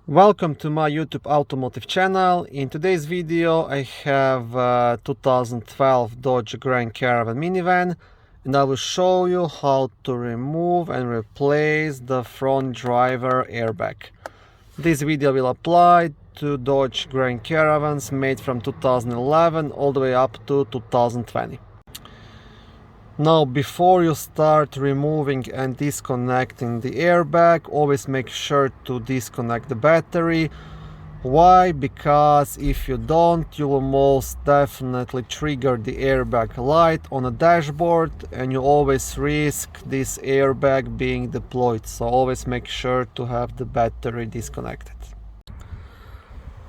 Welcome to my YouTube automotive channel. In today's video I have a 2012 Dodge Grand Caravan minivan, and I will show you how to remove and replace the front driver airbag. This video will apply to Dodge Grand Caravans made from 2011 all the way up to 2020. Now, before you start removing and disconnecting the airbag, always make sure to disconnect the battery. Why? Because if you don't, you will most definitely trigger the airbag light on the dashboard, and you always risk this airbag being deployed. So always make sure to have the battery disconnected.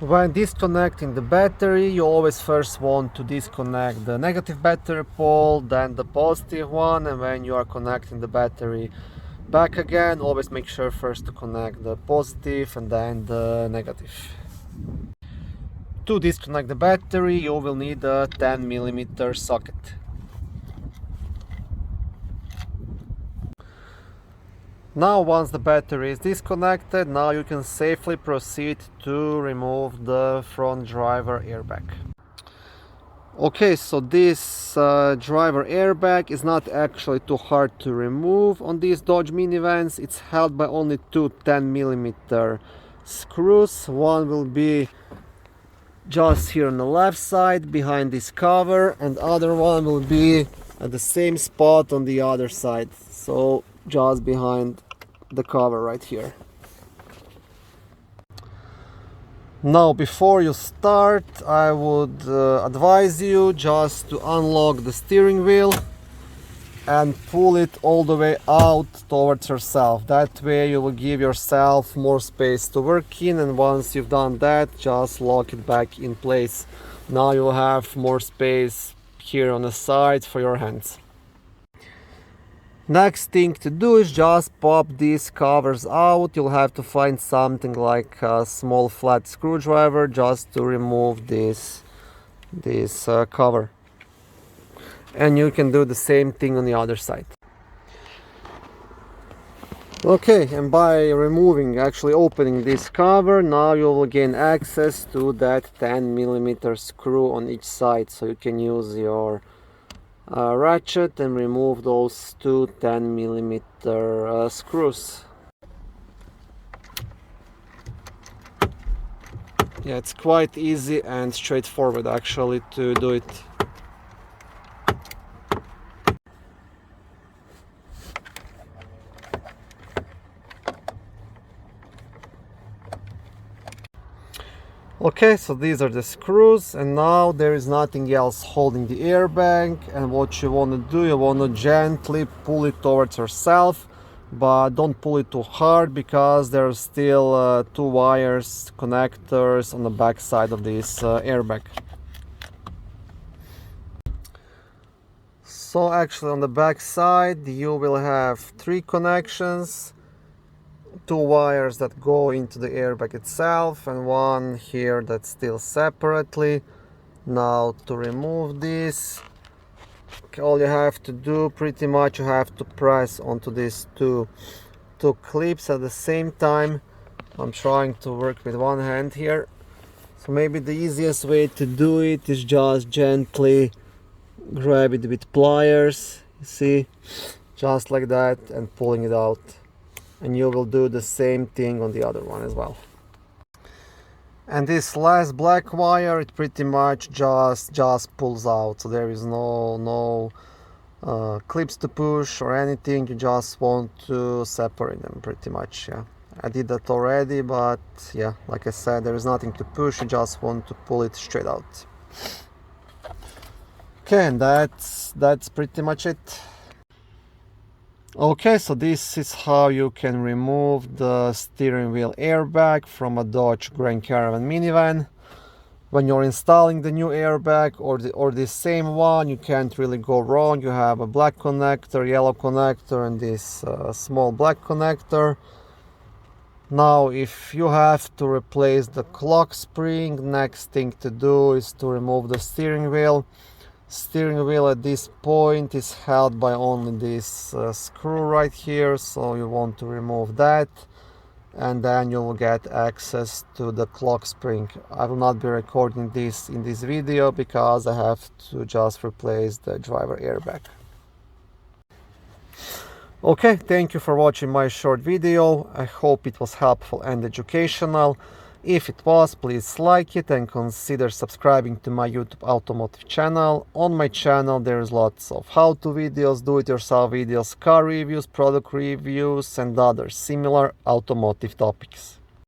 When disconnecting the battery, you always first want to disconnect the negative battery pole, then the positive one, and when you are connecting the battery back again, always make sure first to connect the positive and then the negative. To disconnect the battery, you will need a 10mm socket. Now, once the battery is disconnected, now you can safely proceed to remove the front driver airbag. Okay, so this driver airbag is not actually too hard to remove on these Dodge minivans. It's held by only two 10mm screws. One will be just here on the left side behind this cover, and other one will be at the same spot on the other side, so just behind the cover right here. Now, before you start, I would advise you just to unlock the steering wheel and pull it all the way out towards yourself. That way you will give yourself more space to work in, and once you've done that, just lock it back in place. Now you'll have more space here on the side for your hands. Next thing to do is just pop these covers out. You'll have to find something like a small flat screwdriver just to remove this cover. And you can do the same thing on the other side. Okay, and by actually opening this cover, now you will gain access to that 10mm screw on each side, so you can use your ratchet and remove those two 10mm screws. Yeah, it's quite easy and straightforward actually to do it. Okay, so these are the screws, and now there is nothing else holding the airbag, and what you want to do, you want to gently pull it towards yourself, but don't pull it too hard because there are still two wires, connectors on the back side of this airbag. So actually on the back side you will have three connections. Two wires that go into the airbag itself, and one here that's still separately. Now, to remove this, all you have to do, pretty much you have to press onto these two clips at the same time. I'm trying to work with one hand here, so maybe the easiest way to do it is just gently grab it with pliers, you see, just like that, and pulling it out. And you will do the same thing on the other one as well. And this last black wire, it pretty much just pulls out, so there is no clips to push or anything. You just want to separate them pretty much. Yeah, I did that already, but yeah, like I said, there is nothing to push. You just want to pull it straight out. Okay, and that's pretty much it. Okay, so this is how you can remove the steering wheel airbag from a Dodge Grand Caravan minivan. When you're installing the new airbag or the same one, you can't really go wrong. You have a black connector, yellow connector, and this small black connector. Now, if you have to replace the clock spring, next thing to do is to remove the steering wheel. Steering wheel at this point is held by only this screw right here, so you want to remove that. and then you will get access to the clock spring. I will not be recording this in this video because I have to just replace the driver airbag. Okay, thank you for watching my short video. I hope it was helpful and educational. If it was, please like it and consider subscribing to my YouTube automotive channel. On my channel there is lots of how-to videos, do-it-yourself videos, car reviews, product reviews and other similar automotive topics.